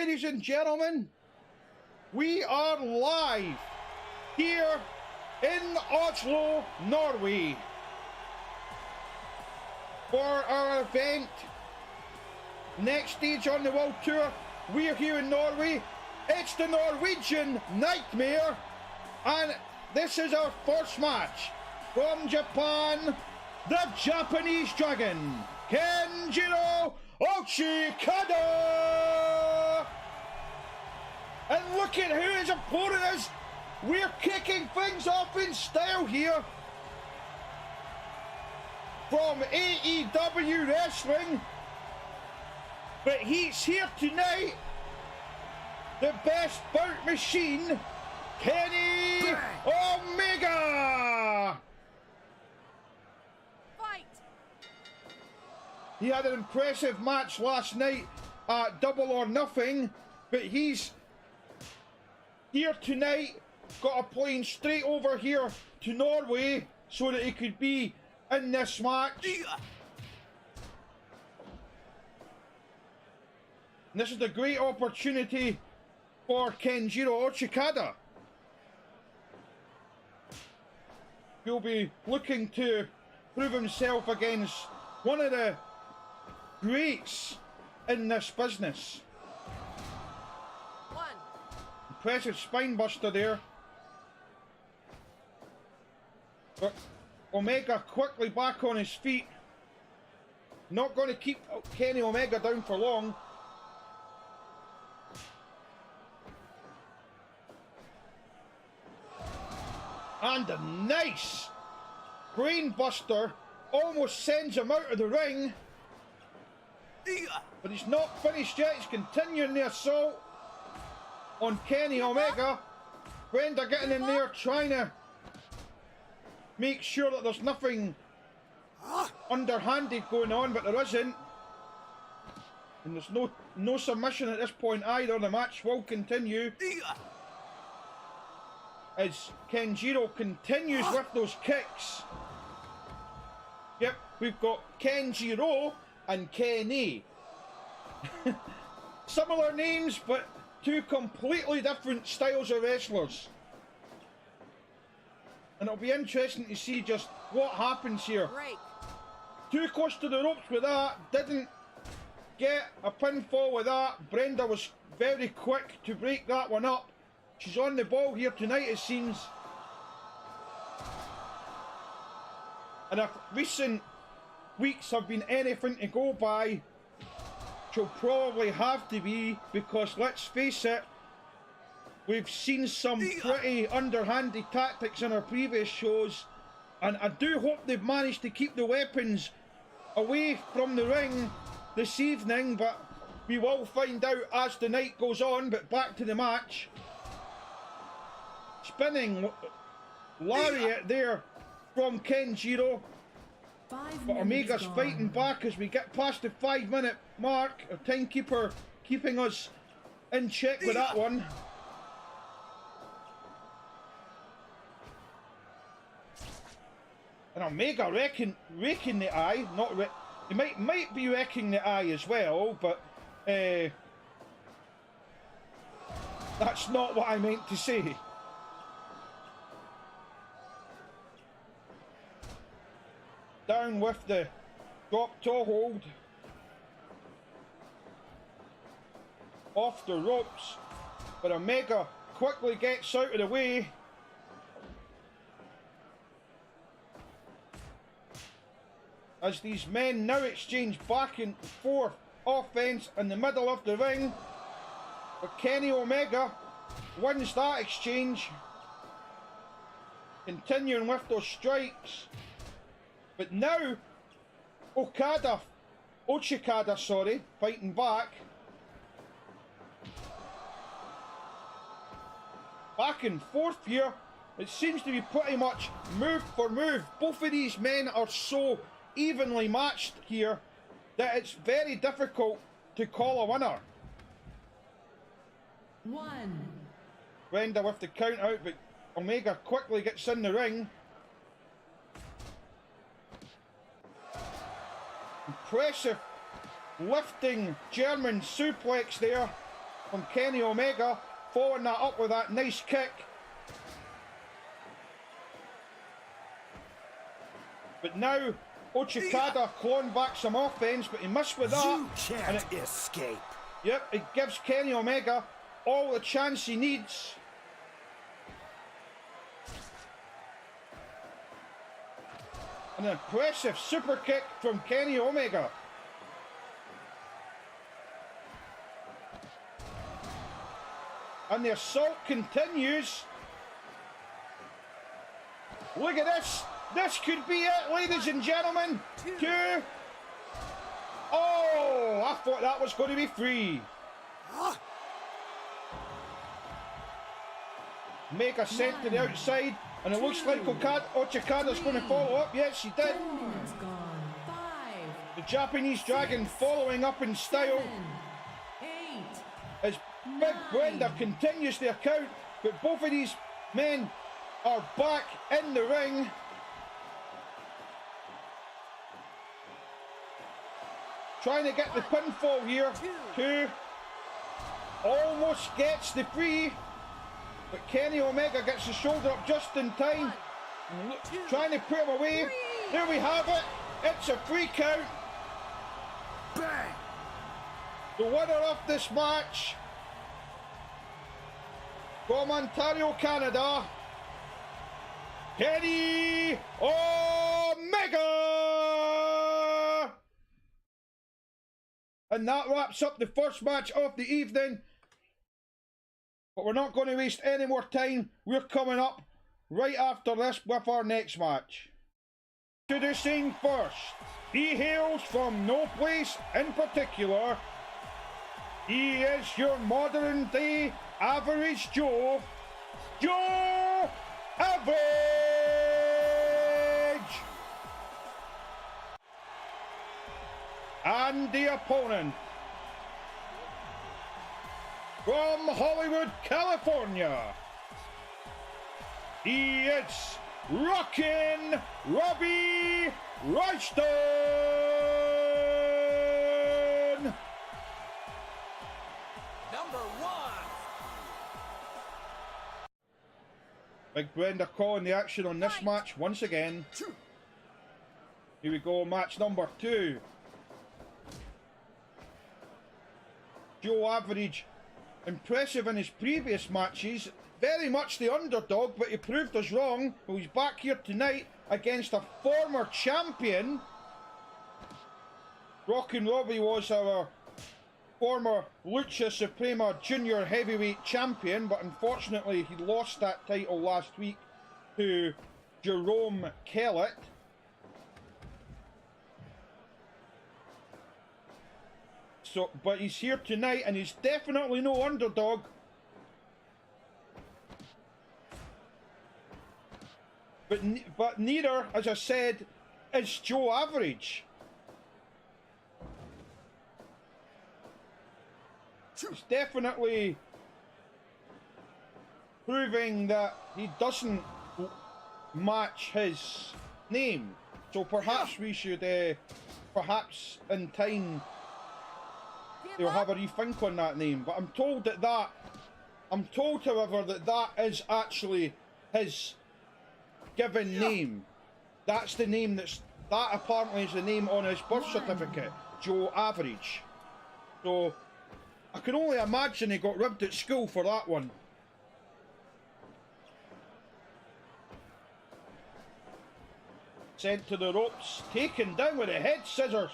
ladies and gentlemen, we are live here in Oslo, Norway, for our event, next stage on the world tour. We're here in Norway. It's the Norwegian Nightmare, and this is our first match. From Japan, the Japanese Dragon, Kenjiro Ochikada! And look at who his opponent is. We're kicking things off in style here. From AEW Wrestling. But he's here tonight. The best bout machine, Kenny Omega! He had an impressive match last night at Double or Nothing, but he's here tonight, got a plane straight over here to Norway so that he could be in this match. And this is a great opportunity for Kenjiro Ochikada. He'll be looking to prove himself against one of the greats in this business. Impressive spine buster there. But Omega quickly back on his feet. Not going to keep Kenny Omega down for long. And a nice brain buster almost sends him out of the ring. But he's not finished yet. He's continuing the assault on Kenny Omega. Brenda getting in there trying to make sure that there's nothing underhanded going on, but there isn't. And there's no submission at this point either. The match will continue as Kenjiro continues with those kicks. Yep, we've got Kenjiro and Kenny. Similar names, but two completely different styles of wrestlers. And it'll be interesting to see just what happens here. Break. Too close to the ropes with that. Didn't get a pinfall with that. Brenda was very quick to break that one up. She's on the ball here tonight, it seems. And if recent weeks have been anything to go by, she'll probably have to be, because let's face it, we've seen some pretty underhanded tactics in our previous shows, and I do hope they've managed to keep the weapons away from the ring this evening, but we will find out as the night goes on. But back to the match. Spinning lariat there from Kenjiro. But Omega's fighting back as we get past the 5-minute mark. Our timekeeper keeping us in check with that one. And Omega raking the eye. He might be wrecking the eye as well, but that's not what I meant to say. Down with the drop toe hold. Off the ropes. But Omega quickly gets out of the way. As these men now exchange back and forth offense in the middle of the ring. But Kenny Omega wins that exchange. Continuing with those strikes. But now, Ochikada, fighting back. Back and forth here. It seems to be pretty much move for move. Both of these men are so evenly matched here that it's very difficult to call a winner. Brenda with the count out, but Omega quickly gets in the ring. Impressive lifting German suplex there from Kenny Omega, following that up with that nice kick. But now Ochikada clawing back some offense, but he missed with that. You can't escape. Yep, it gives Kenny Omega all the chance he needs. An impressive super kick from Kenny Omega. And the assault continues. Look at this. This could be it, ladies and gentlemen. Two. Oh, I thought that was going to be three. Omega sent to the outside. And it looks like Ochikada's going to follow up. Yes, she did. The Japanese Dragon following up in style. As Big Brenda continues the account, but both of these men are back in the ring. Trying to get the pinfall here. Two. Almost gets the three. But Kenny Omega gets the shoulder up just in time. Trying to put him away. There we have it. It's a free count. Bang! The winner of this match from Ontario, Canada, Kenny Omega! And that wraps up the first match of the evening. But we're not going to waste any more time. We're coming up right after this with our next match. Introducing first, he hails from no place in particular. He is your modern day average Joe, Joe Average! And the opponent, from Hollywood, California, he is Rockin' Robbie Royston! Number one! Big Brenda calling the action on this match once again. Here we go, match number 2. Joe Average, impressive in his previous matches, very much the underdog, but he proved us wrong. Well, he's back here tonight against a former champion. Rockin' Robbie was our former Lucha Suprema Junior Heavyweight Champion, but unfortunately he lost that title last week to Jerome Kellett. So, but he's here tonight and he's definitely no underdog. But neither, as I said, is Joe Average. He's definitely proving that he doesn't match his name. So perhaps we should, perhaps in time, they'll have a rethink on that name. But I'm told I'm told, however, that that is actually his given name. That's the name that apparently is the name on his birth certificate, Joe Average. So I can only imagine he got ribbed at school for that one. Sent to the ropes, taken down with the head scissors.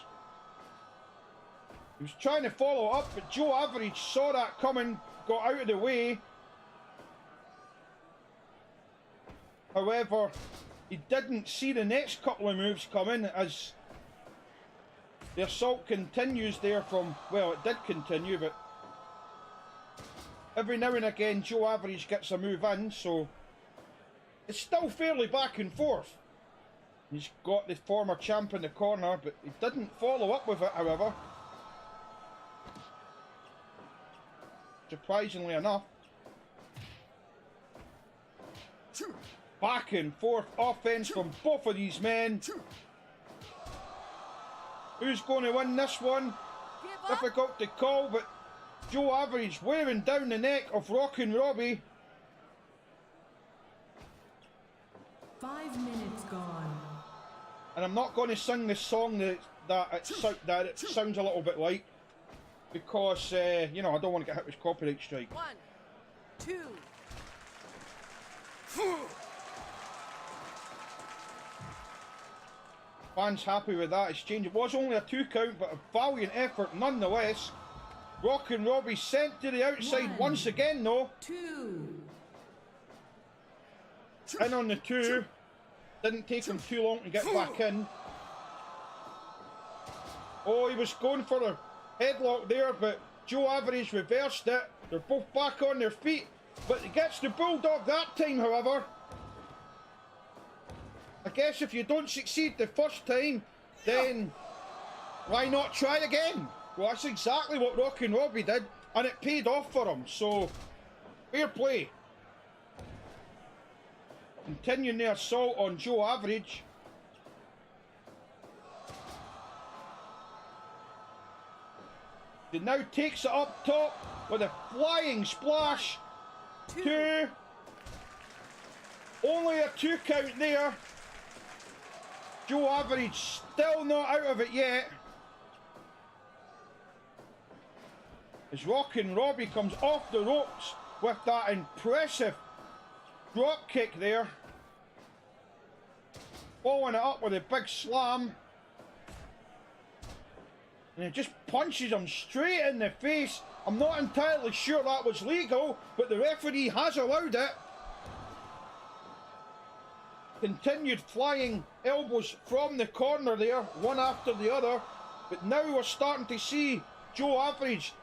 He was trying to follow up, but Joe Average saw that coming, got out of the way. However, he didn't see the next couple of moves coming as the assault continues there from, well, it did continue, but every now and again Joe Average gets a move in, so it's still fairly back and forth. He's got the former champ in the corner, but he didn't follow up with it, however. Surprisingly enough. Back and forth offense from both of these men. Who's going to win this one? Difficult to call, but Joe Average wearing down the neck of Rockin' Robbie. 5 minutes gone. And I'm not going to sing the song that it sounds a little bit like, because you know, I don't want to get hit with copyright strike. 1, 2. Fans happy with that exchange. It was only a 2 count, but a valiant effort nonetheless. Rockin' Robbie sent to the outside once again though. 2. In on the 2. Didn't take him too long to get back in. Oh, he was going for a headlock there, but Joe Average reversed it. They're both back on their feet, but he gets the bulldog that time, however. I guess if you don't succeed the first time, then why not try again? Well, that's exactly what Rockin' Robbie did, and it paid off for him, so fair play. Continuing the assault on Joe Average. He now takes it up top with a flying splash. 2. Only a 2 count there. Joe Average still not out of it yet. As Rockin' Robbie comes off the ropes with that impressive drop kick there. Following it up with a big slam. And he just punches him straight in the face. I'm not entirely sure that was legal, but the referee has allowed it. Continued flying elbows from the corner there, one after the other. But now we're starting to see Joe Average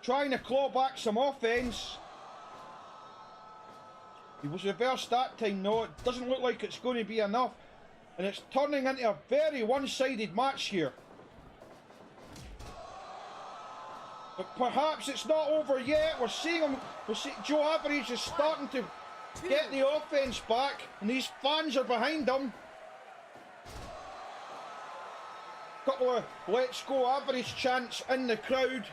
trying to claw back some offense. He was reversed that time though. It doesn't look like it's going to be enough. And it's turning into a very one-sided match here. But perhaps it's not over yet. We're seeing Joe Average is starting to get the offense back, and these fans are behind him. Couple of "Let's Go Average" chants in the crowd.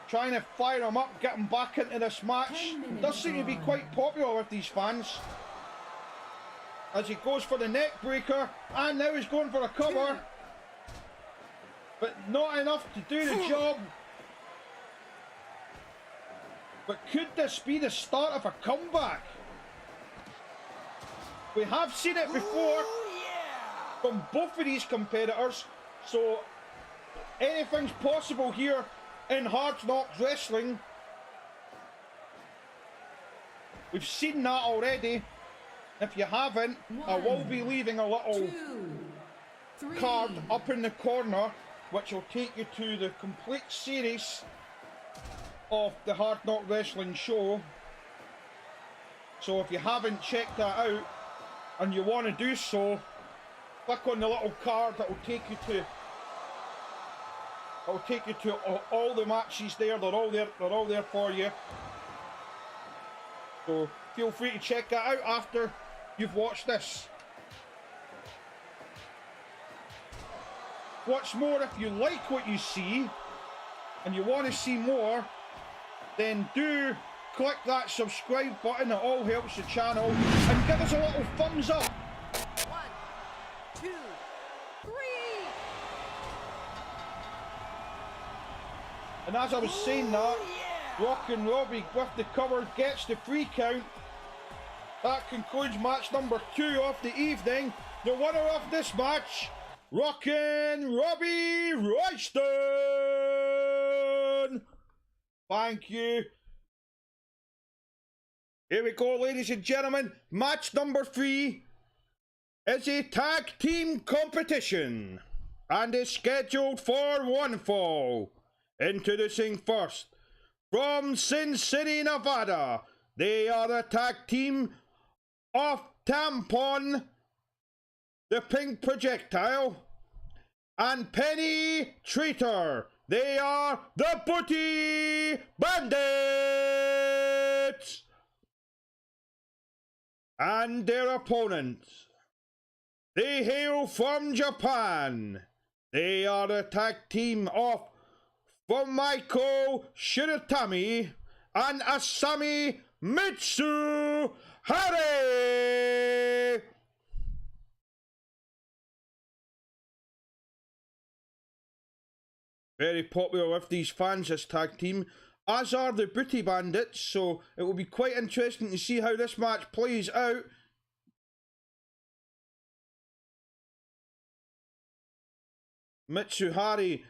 Trying to fire him up, get him back into this match. Does seem to be quite popular with these fans. As he goes for the neck breaker, and now he's going for a cover. But not enough to do the job. But could this be the start of a comeback? We have seen it before from both of these competitors, so anything's possible here in Hard Knocks Wrestling. We've seen that already. If you haven't, I will be leaving a little card up in the corner, which will take you to the complete series of the Hard Knocks Wrestling show. So if you haven't checked that out and you want to do so, click on the little card that will take you to all the matches there. They're all there for you. So feel free to check that out after you've watched this. What's more, if you like what you see and you want to see more, then do click that subscribe button. It all helps the channel, and give us a little thumbs up. 1, 2, 3. And as I was saying that, Rockin' Robbie with the cover gets the 3 count. That concludes match number 2 of the evening. The winner of this match, Rockin' Robbie Royston. Thank you. Here we go, ladies and gentlemen. Match number 3 is a tag team competition and is scheduled for one fall. Introducing first, from Sin City, Nevada, they are the tag team of Tampon, the Pink Projectile, and Penny Traitor. They are the Booty Bandits. And their opponents, they hail from Japan. They are the tag team of Michael Shiratami and Asami Mitsuhari. Very popular with these fans, this tag team, as are the Booty Bandits, so it will be quite interesting to see how this match plays out. Mitsuhari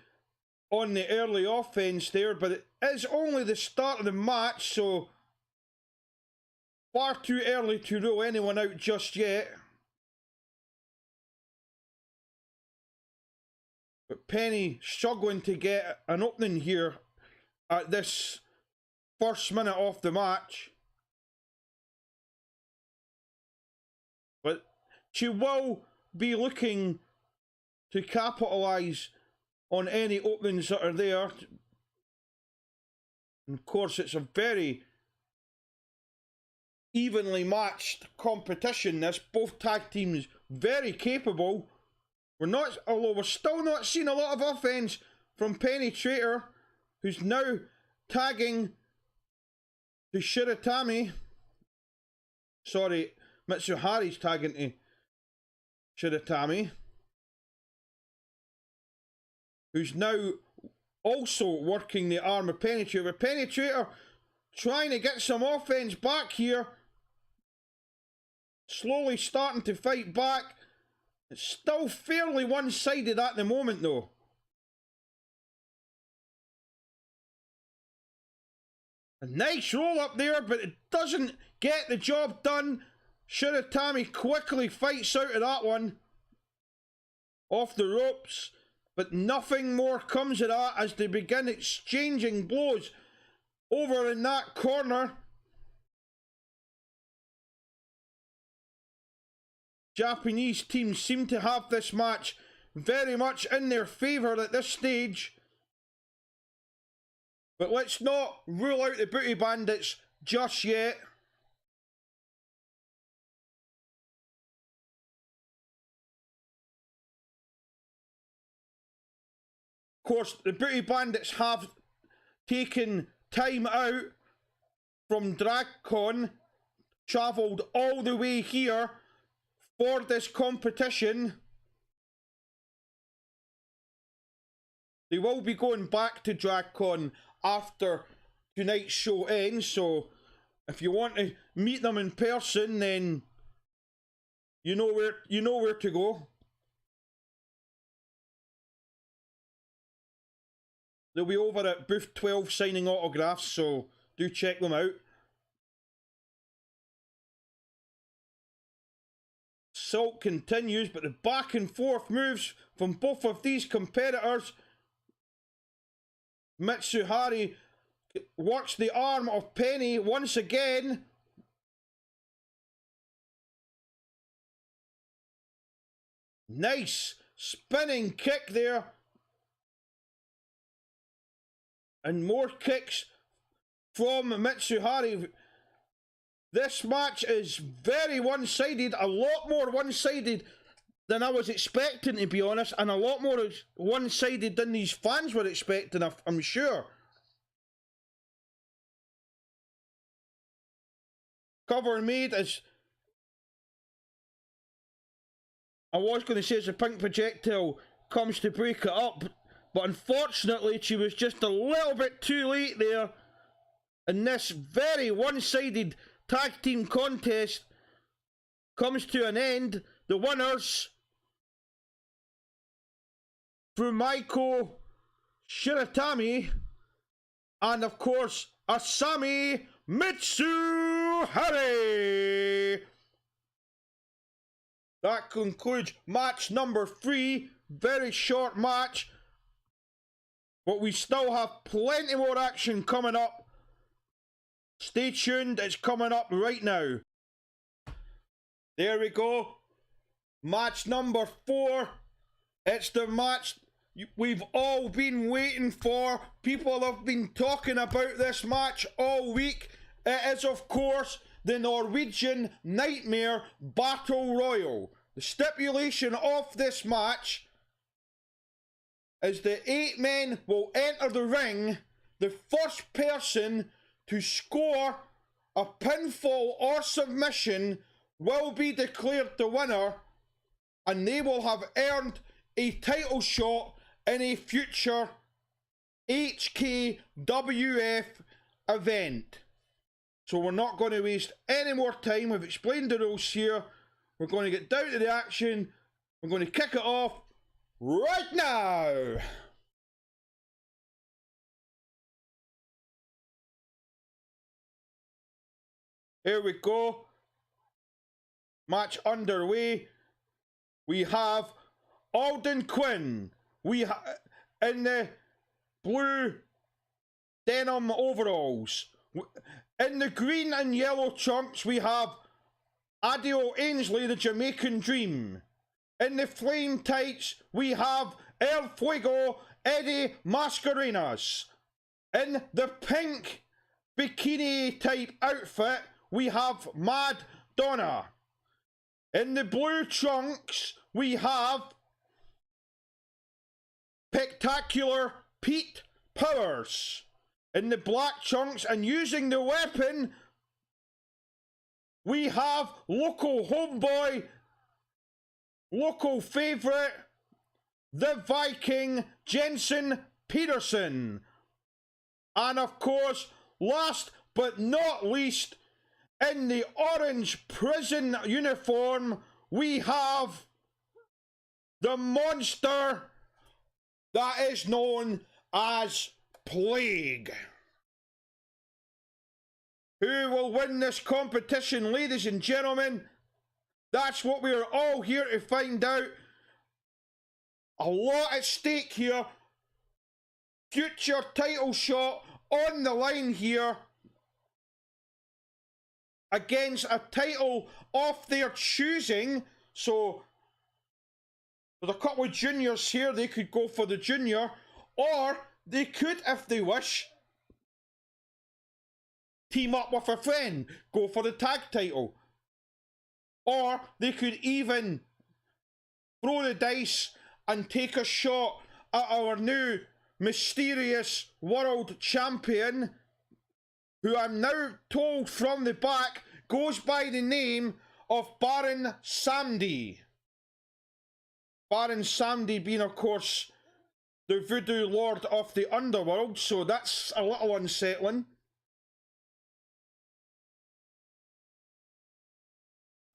on the early offense there, but it is only the start of the match, so far too early to rule anyone out just yet. But Penny struggling to get an opening here at this first minute of the match. But she will be looking to capitalise on any openings that are there. And of course, it's a very evenly matched competition, this. Both tag teams very capable. Although we're still not seeing a lot of offense from Penny Traitor, who's now tagging to Shiratami. Sorry, Mitsuhari's tagging to Shiratami, who's now also working the arm of Penny Traitor. Penny Traitor trying to get some offense back here. Slowly starting to fight back. It's still fairly one-sided at the moment, though. A nice roll up there, but it doesn't get the job done. Shiratami quickly fights out of that one. Off the ropes. But nothing more comes of that as they begin exchanging blows over in that corner. Japanese teams seem to have this match very much in their favour at this stage. But let's not rule out the Booty Bandits just yet. Of course, the Booty Bandits have taken time out from DragCon, travelled all the way here for this competition. They will be going back to DragCon after tonight's show ends, so if you want to meet them in person, then you know where to go. They'll be over at booth 12 signing autographs, so do check them out. Assault continues, but the back and forth moves from both of these competitors. Mitsuhari works the arm of Penny once again. Nice spinning kick there. And more kicks from Mitsuhari. This match is very one-sided, a lot more one-sided than I was expecting, to be honest, and a lot more one-sided than these fans were expecting, I'm sure. Cover made as... I was going to say as a pink projectile comes to break it up, but unfortunately she was just a little bit too late there. And this very one-sided tag team contest comes to an end. The winners, Fumiko Shiratami and of course Asami Mitsuhari. That concludes match number 3. Very short match, but we still have plenty more action coming up. Stay tuned, it's coming up right now. There we go. Match number 4. It's the match we've all been waiting for. People have been talking about this match all week. It is, of course, the Norwegian Nightmare Battle Royal. The stipulation of this match as the 8 men will enter the ring. The first person to score a pinfall or submission will be declared the winner, and they will have earned a title shot in a future HKWF event. So we're not going to waste any more time. We've explained the rules here. We're going to get down to the action. We're going to kick it off right now. Here we go. Match underway. We have Alden Quinn. We have in the blue denim overalls. In the green and yellow trunks, we have Adio Ainsley, the Jamaican Dream. In the flame tights, we have El Fuego, Eddie Mascarenas. In the pink bikini type outfit, we have Mad Donna. In the blue trunks, we have Spectacular Pete Powers. In the black trunks and using the weapon, we have local homeboy, local favourite, the Viking, Jensen Peterson. And of course, last but not least, in the orange prison uniform, we have the monster that is known as Plague. Who will win this competition, ladies and gentlemen? That's what we are all here to find out. A lot at stake here. Future title shot on the line here against a title of their choosing. So there's a couple of juniors here. They could go for the junior, or they could, if they wish, team up with a friend, go for the tag title. Or they could even throw the dice and take a shot at our new mysterious world champion, who I'm now told from the back goes by the name of Baron Samedi. Baron Samedi being, of course, the voodoo lord of the underworld, so that's a little unsettling.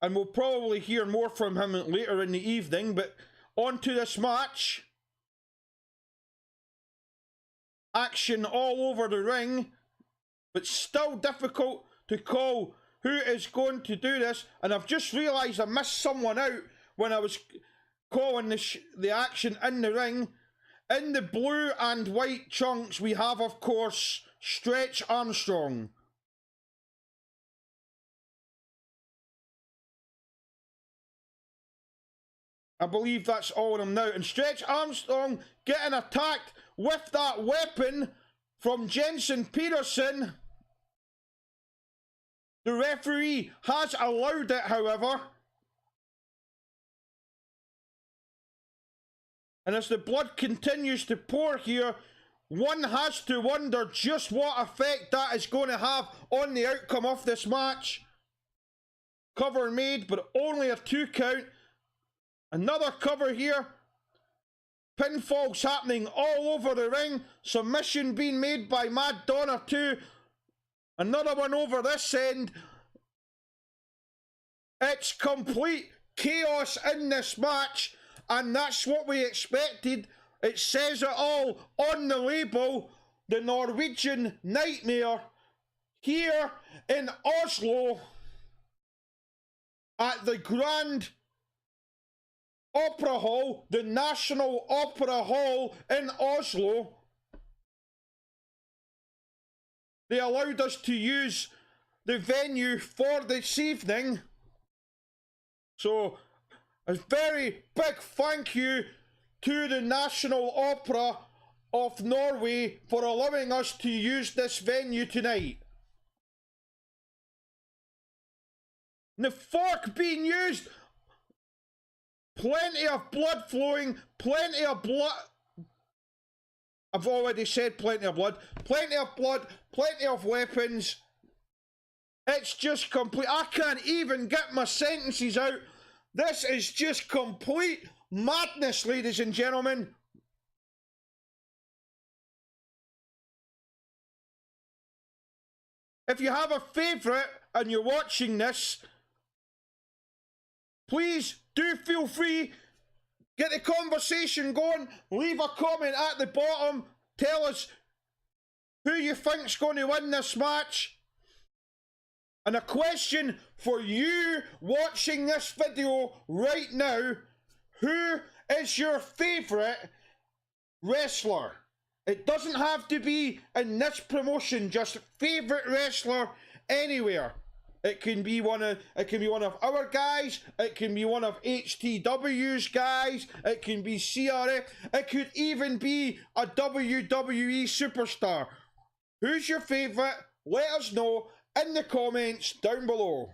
And we'll probably hear more from him later in the evening, but on to this match. Action all over the ring, but still difficult to call who is going to do this. And I've just realised I missed someone out when I was calling the action in the ring. In the blue and white trunks, we have, of course, Stretch Armstrong. I believe that's all of them now. And Stretch Armstrong getting attacked with that weapon from Jensen Peterson. The referee has allowed it, however. And as the blood continues to pour here, one has to wonder just what effect that is going to have on the outcome of this match. Cover made, but only a 2 count. Another cover here. Pinfalls happening all over the ring. Submission being made by Mad Donna too. Another one over this end. It's complete chaos in this match, and that's what we expected. It says it all on the label. The Norwegian Nightmare here in Oslo at the Grand Opera Hall, the National Opera Hall in Oslo. They allowed us to use the venue for this evening. So, a very big thank you to the National Opera of Norway for allowing us to use this venue tonight. And the fork being used. Plenty of blood flowing, plenty of blood I've already said plenty of blood, plenty of weapons. It's just complete. I can't even get my sentences out. This is just complete madness, ladies and gentlemen. If you have a favourite and you're watching this, please do feel free. Get the conversation going. Leave a comment at the bottom. Tell us who you think's going to win this match. And a question for you watching this video right now. Who is your favourite wrestler? It doesn't have to be in this promotion, just favourite wrestler anywhere. It can be one of our guys, it can be one of HTW's guys, it can be CRF, it could even be a WWE superstar. Who's your favourite? Let us know in the comments down below.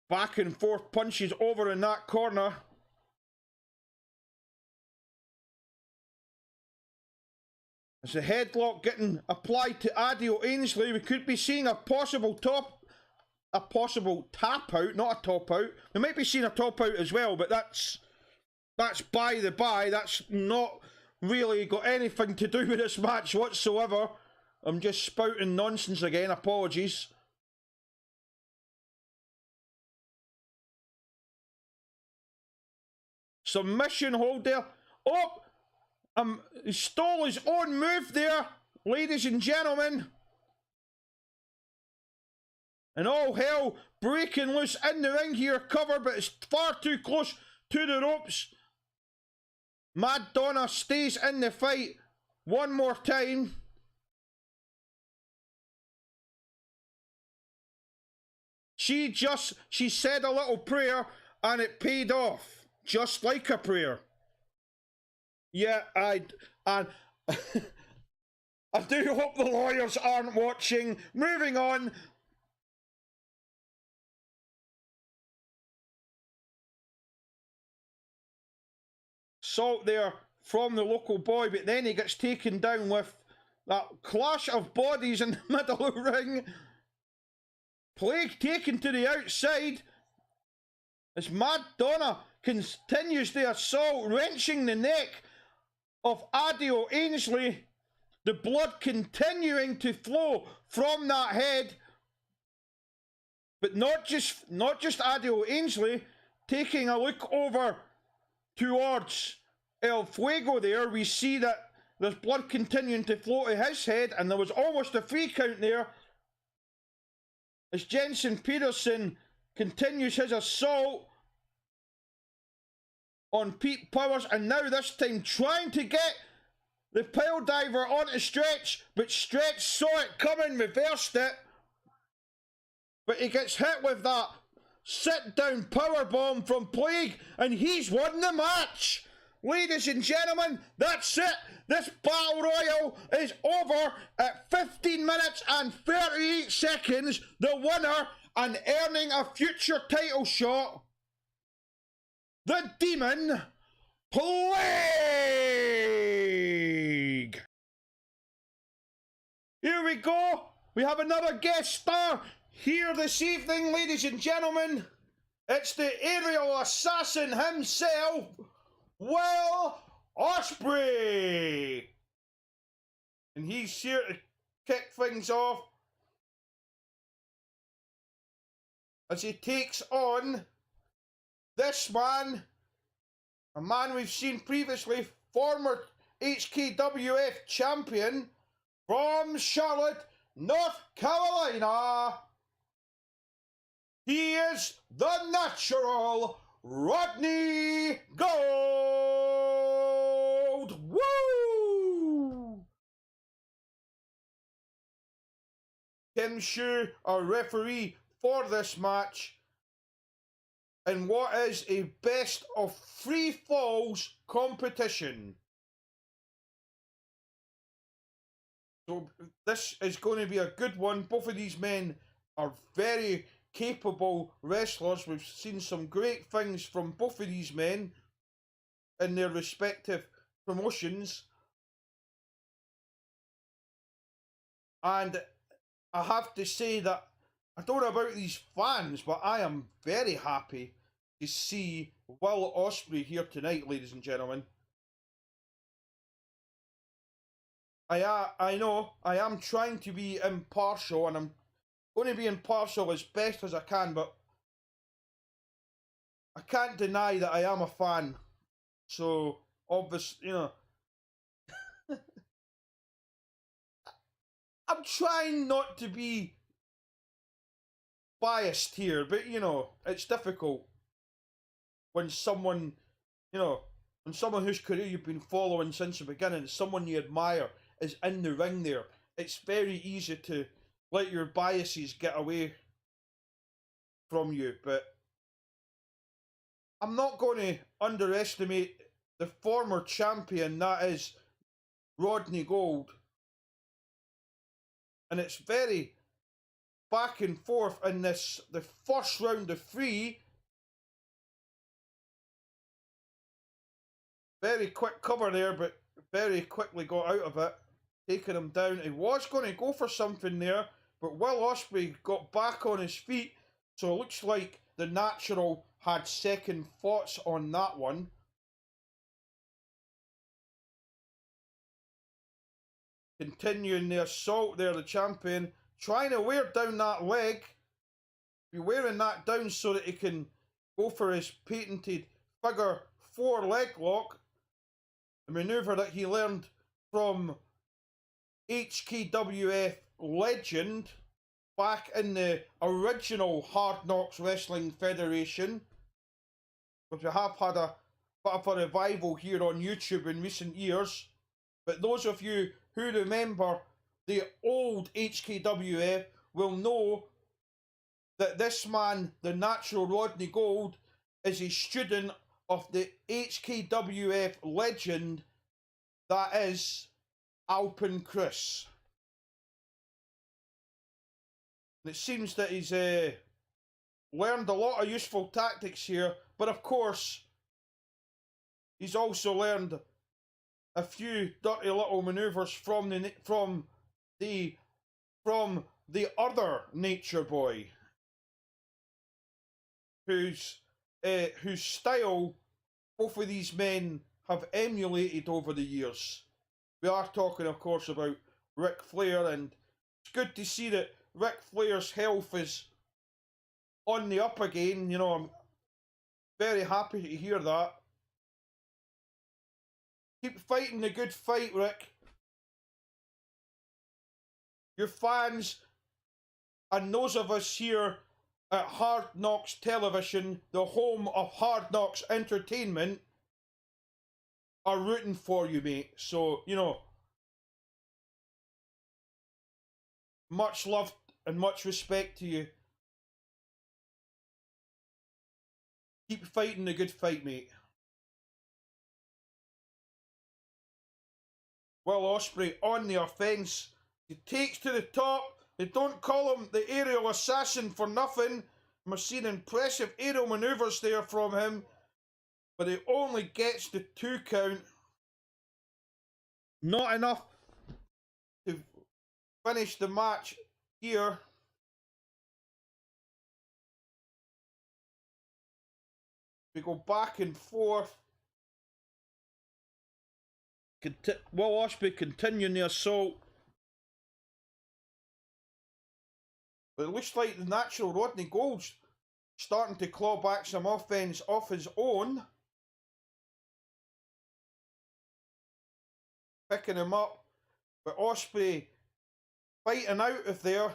Back and forth punches over in that corner. As the headlock getting applied to Adio Ainsley, we could be seeing a possible tap out, not a top out. We might be seeing a top out as well, but that's by the by. That's not really got anything to do with this match whatsoever. I'm just spouting nonsense again, apologies. Submission hold there. Oh! He stole his own move there, ladies and gentlemen. And all hell breaking loose in the ring here. Cover, but it's far too close to the ropes. Mad Donna stays in the fight one more time. She said a little prayer and it paid off. Just like a prayer. Yeah, I do hope the lawyers aren't watching. Moving on. Salt there from the local boy, but then he gets taken down with that clash of bodies in the middle of the ring. Plague taken to the outside. As Mad Donna continues the assault, wrenching the neck of Adio Ainsley, the blood continuing to flow from that head, but not just Adio Ainsley. Taking a look over towards El Fuego there, we see that there's blood continuing to flow to his head, and there was almost a 3 count there as Jensen Peterson continues his assault on Pete Powers, and now this time trying to get the pile diver onto Stretch, but Stretch saw it coming, reversed it, but he gets hit with that sit down power bomb from Plague, and he's won the match. Ladies and gentlemen, that's it. This Battle Royal is over at 15 minutes and 38 seconds. The winner and earning a future title shot, the Demon Plague. Here we go. We have another guest star here this evening, ladies and gentlemen. It's the aerial assassin himself, Will Ospreay. And he's here to kick things off as he takes on this man, a man we've seen previously, former HKWF champion from Charlotte, North Carolina. He is the natural Rodney Gold. Woo! Tim Shu, our referee for this match, in what is a best of 3 falls competition. So this is going to be a good one. Both of these men are very capable wrestlers. We've seen some great things from both of these men. in their respective promotions. And I have to say that I don't know about these fans, but I am very happy to see Will Ospreay here tonight, ladies and gentlemen. I know I am trying to be impartial, and I'm going to be impartial as best as I can, but I can't deny that I am a fan. So, obviously, you know, I'm trying not to be biased here, but, you know, it's difficult when someone, you know, when someone whose career you've been following since the beginning, someone you admire, is in the ring there. It's very easy to let your biases get away from you, but I'm not going to underestimate the former champion, that is Rodney Gold. And it's very back and forth in this, the first round of 3. Very quick cover there, but very quickly got out of it, taking him down. He was going to go for something there, but Will Ospreay got back on his feet, so it looks like the Natural had second thoughts on that one. Continuing the assault there, the champion, trying to wear down that leg. Be wearing that down so that he can go for his patented figure 4 leg lock. A manoeuvre that he learned from HKWF legend back in the original Hard Knocks Wrestling Federation, which we have had a bit of a revival here on YouTube in recent years. But those of you who remember the old HKWF will know that this man, the Natural Rodney Gold, is a student of the HKWF legend that is Alpen Chris. And it seems that he's learned a lot of useful tactics here, but of course he's also learned a few dirty little manoeuvres from the other Nature Boy, whose style both of these men have emulated over the years. We are talking, of course, about Ric Flair, and it's good to see that Ric Flair's health is on the up again. You know, I'm very happy to hear that. Keep fighting the good fight, Rick. Your fans and those of us here at Hard Knocks Television, the home of Hard Knocks Entertainment, are rooting for you, mate. So, you know, much love and much respect to you. Keep fighting the good fight, mate. Will Ospreay on the offence. He takes to the top. They don't call him the aerial assassin for nothing. We've seen impressive aerial manoeuvres there from him, but he only gets the 2 count. Not enough to finish the match here. We go back and forth. Will Ospreay continuing the assault. But it looks like the Natural Rodney Gold's starting to claw back some offense off his own. Picking him up. But Ospreay fighting out of there.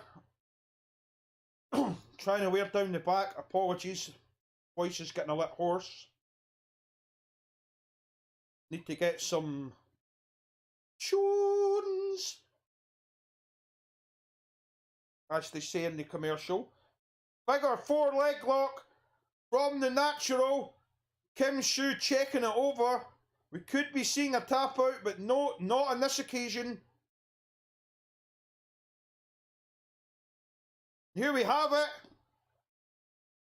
Trying to wear down the back. Apologies. Voice is getting a little hoarse. Need to get some tunes, as they say in the commercial. Figure 4 leg lock from the Natural. Kim Shu checking it over. We could be seeing a tap out, but no, not on this occasion. Here we have it.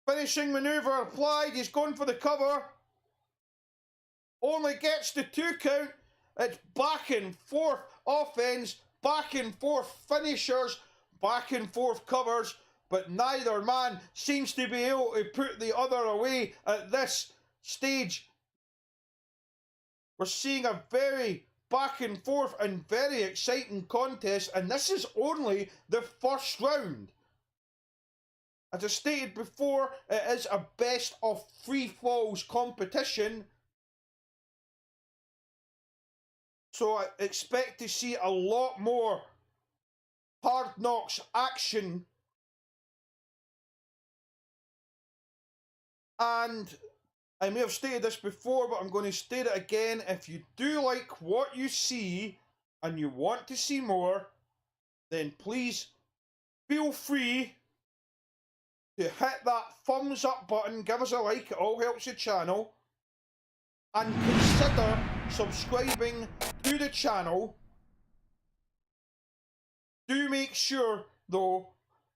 Finishing manoeuvre applied. He's going for the cover. only gets the 2 count. It's back and forth offense, back and forth finishers, back and forth covers, but neither man seems to be able to put the other away at this stage. We're seeing a very back and forth and very exciting contest, and this is only the first round. As I stated before, it is a best of 3 falls competition, so I expect to see a lot more Hard Knocks action. And I may have stated this before, but I'm going to state it again. If you do like what you see and you want to see more, then please feel free to hit that thumbs up button, give us a like, it all helps the channel, and consider subscribing to the channel. Do make sure, though,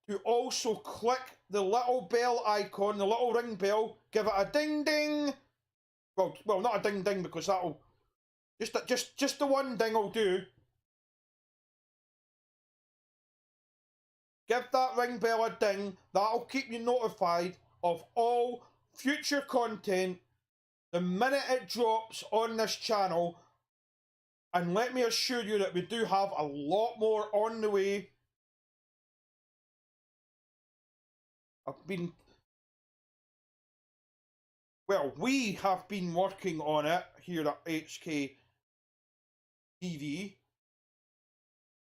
to also click the little bell icon, the little ring bell, give it a ding ding. Well, not a ding ding, because that'll just the one ding will do. Give that ring bell a ding. That'll keep you notified of all future content the minute it drops on this channel. And let me assure you that we do have a lot more on the way. We have been working on it here at HK TV,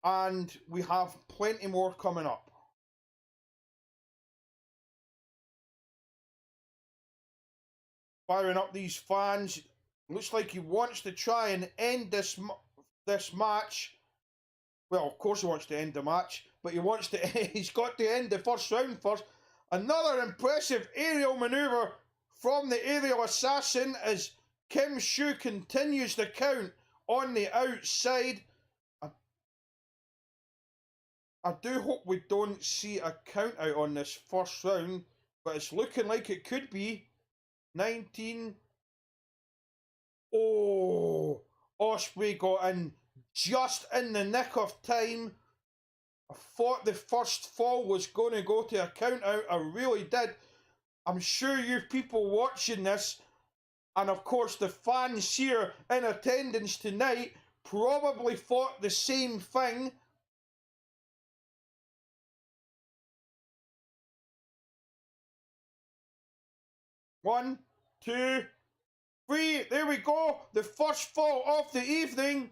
and we have plenty more coming up. Firing up these fans. Looks like he wants to try and end this match. Well, of course he wants to end the match, but he wants to. He's got to end the first round first. Another impressive aerial maneuver from the aerial assassin as Kim Shu continues the count on the outside. I do hope we don't see a count out on this first round, but it's looking like it could be 19. Oh, Ospreay got in just in the nick of time. I thought the first fall was going to go to a count out. I really did. I'm sure you people watching this, and of course the fans here in attendance tonight, probably thought the same thing. One, two, three. There we go. The first fall of the evening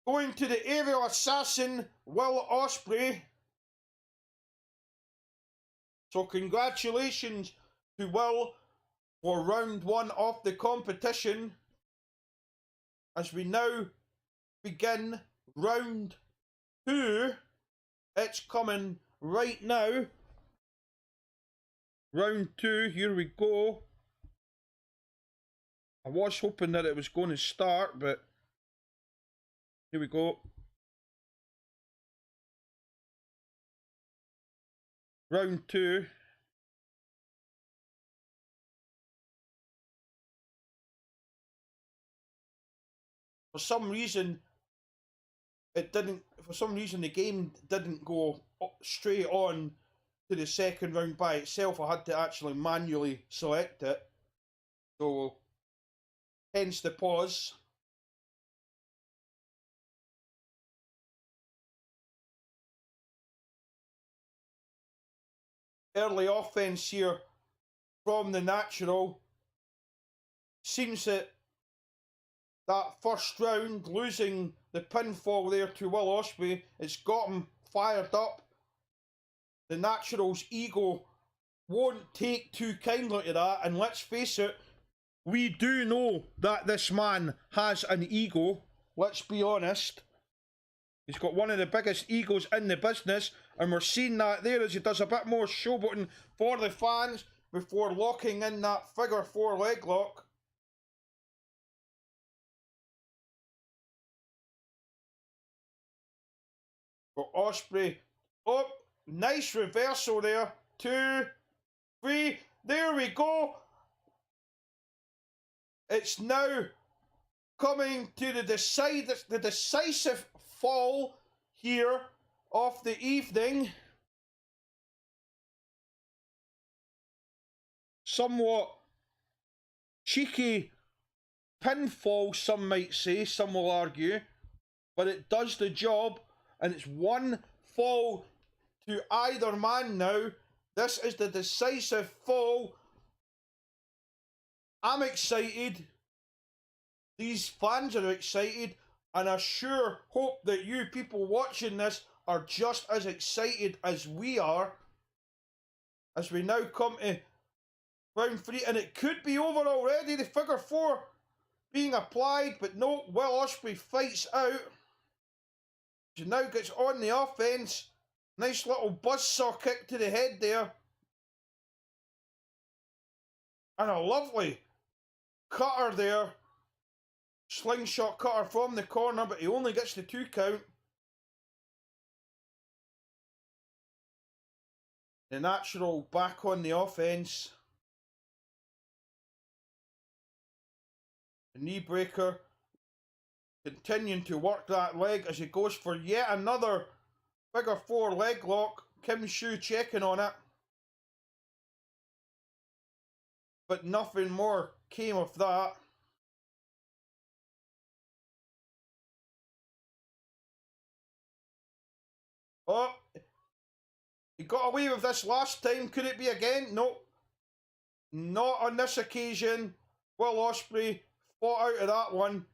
going to the aerial assassin, Will Ospreay. So congratulations to Will for round 1 of the competition, as we now begin round 2. It's coming right now. Round 2, here we go. I was hoping that it was going to start, but here we go. Round 2. For some reason, the game didn't go straight on to the second round by itself. I had to actually manually select it. So, hence the pause. Early offense here from the natural. Seems that first round, losing the pinfall there to Will Ospreay, it's got him fired up. The natural's ego won't take too kindly to that, and let's face it, we do know that this man has an ego. Let's be honest. He's got one of the biggest egos in the business, and we're seeing that there as he does a bit more showboating for the fans before locking in that figure 4 leg lock. But Ospreay, oh, nice reversal there. 2, 3, there we go. It's now coming to the decisive fall here of the evening. Somewhat cheeky pinfall, some might say, some will argue, but it does the job, and it's one fall to either man now. This is the decisive fall. I'm excited. These fans are excited, and I sure hope that you people watching this are just as excited as we are, as we now come to round 3, and it could be over already, the figure 4 being applied, but no, Will Ospreay fights out. She now gets on the offense. Nice little buzzsaw kick to the head there. And a lovely cutter there. Slingshot cutter from the corner, but he only gets the 2 count. The natural back on the offense. The knee breaker. Continuing to work that leg as he goes for yet another figure 4 leg lock. Kim Shu checking on it. But nothing more came of that. Oh, he got away with this last time. Could it be again? No. Not on this occasion. Will Ospreay fought out of that one.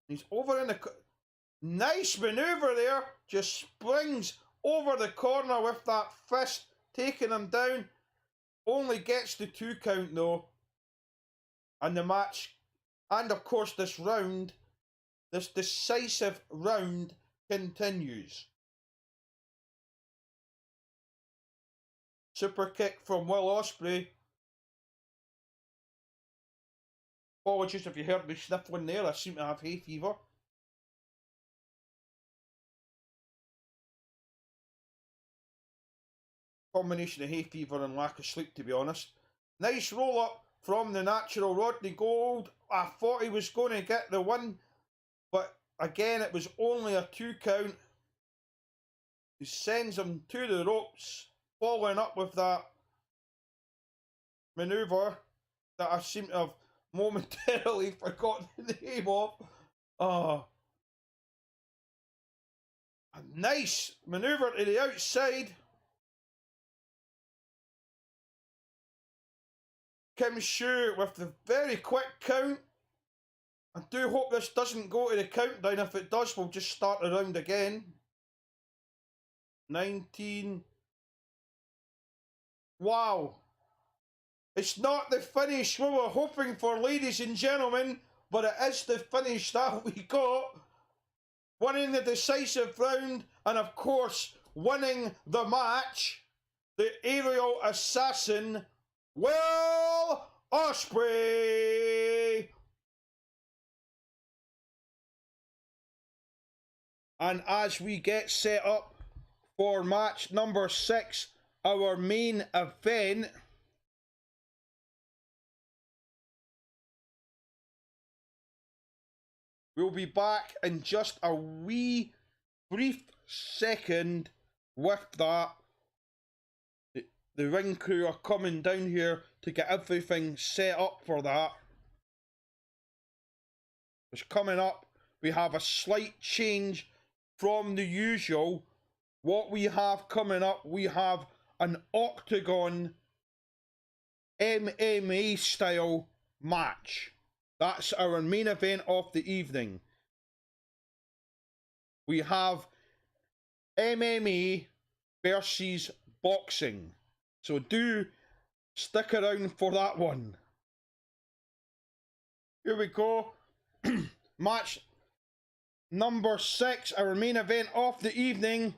He's over in the... Nice manoeuvre there. Just springs over the corner with that fist, taking him down. Only gets the 2 count though. And the match, and of course this round, this decisive round continues. Super kick from Will Ospreay. Apologies if you heard me sniffling there, I seem to have hay fever. Combination of hay fever and lack of sleep, to be honest. Nice roll up from the natural Rodney Gold. I thought he was going to get the win, but again it was only a 2 count. He sends him to the ropes, following up with that manoeuvre that I seem to have momentarily forgotten the name of. A nice manoeuvre to the outside. Kim Shu with the very quick count. I do hope this doesn't go to the countdown. If it does, we'll just start the round again. 19. Wow. It's not the finish we were hoping for, ladies and gentlemen, but it is the finish that we got. Winning the decisive round, and of course, winning the match, the aerial assassin, Will Ospreay. And as we get set up for match number 6, our main event, we'll be back in just a wee brief second with that. The ring crew are coming down here to get everything set up for that. It's coming up. We have a slight change from the usual. What we have coming up, we have an octagon MMA style match. That's our main event of the evening. We have MMA versus boxing. So do stick around for that one. Here we go. Match number 6, our main event of the evening.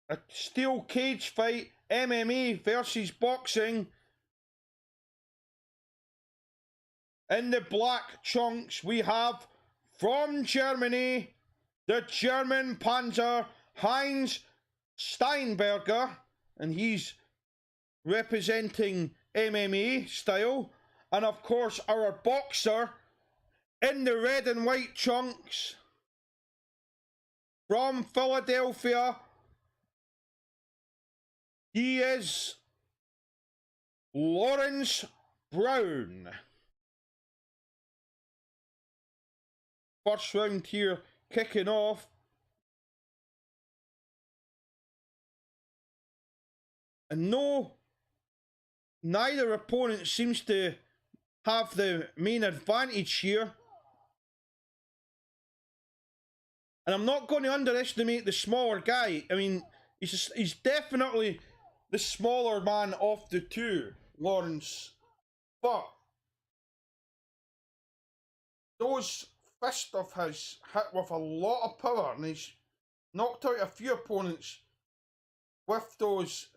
A steel cage fight, MMA versus boxing. In the black trunks, we have from Germany, the German Panzer, Heinz Steinberger, and he's representing MMA style. And of course, our boxer in the red and white trunks, from Philadelphia, he is Lawrence Brown. First round here kicking off. And no, neither opponent seems to have the main advantage here. And I'm not going to underestimate the smaller guy. I mean, he's definitely the smaller man of the two, Lawrence. But those fists of his hit with a lot of power, and he's knocked out a few opponents with those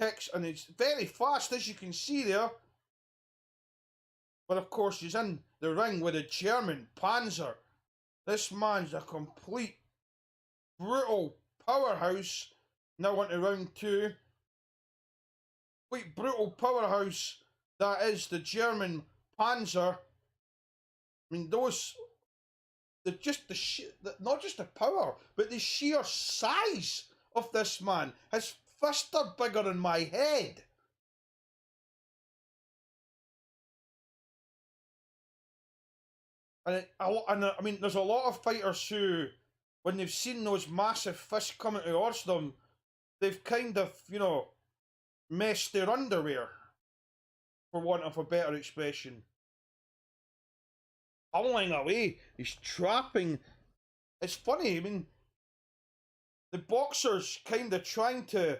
kicks, and he's very fast, as you can see there. But of course, he's in the ring with a German Panzer. This man's a complete brutal powerhouse. Now into round two. Complete brutal powerhouse that is the German Panzer. I mean, those, not just the power, but the sheer size of this man. His fists are bigger than my head. And I mean, there's a lot of fighters who, when they've seen those massive fists coming towards them, they've kind of, you know, messed their underwear, for want of a better expression. Pulling away, he's trapping. It's funny, I mean, the boxer's kind of trying to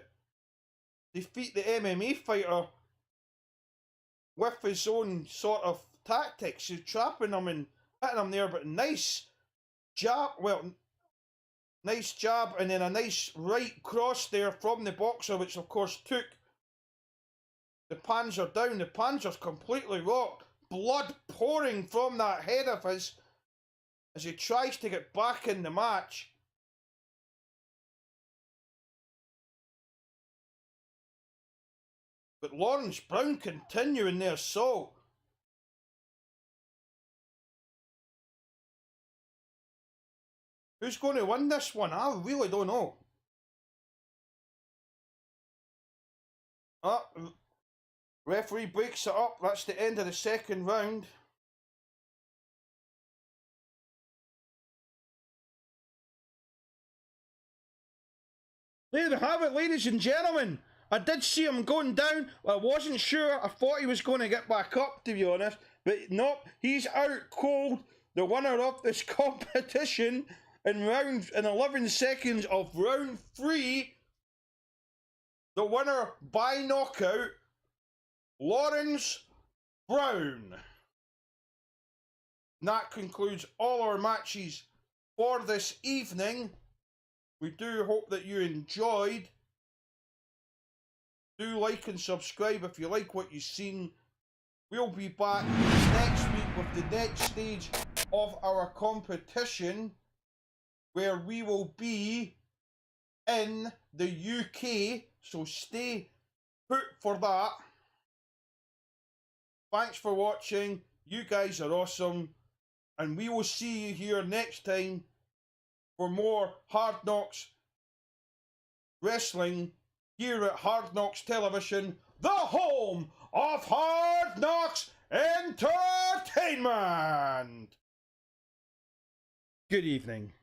defeat the MMA fighter with his own sort of tactics. He's trapping him and hitting him there, but nice jab, nice jab, and then a nice right cross there from the boxer, which of course took the Panzer down. The Panzer's completely rocked, blood pouring from that head of his as he tries to get back in the match. But Lawrence Brown continuing the assault. Who's going to win this one? I really don't know. Referee breaks it up. That's the end of the second round. There you have it, ladies and gentlemen. I did see him going down. I wasn't sure. I thought he was going to get back up, to be honest. But nope, he's out cold. The winner of this competition in 11 seconds of round 3. The winner by knockout, Lawrence Brown. And that concludes all our matches for this evening. We do hope that you enjoyed. Do like and subscribe if you like what you've seen. We'll be back next week with the next stage of our competition, where we will be in the UK, so stay put for that. Thanks for watching. You guys are awesome, and we will see you here next time for more Hard Knocks Wrestling here at Hard Knocks Television, the home of Hard Knocks Entertainment. Good evening.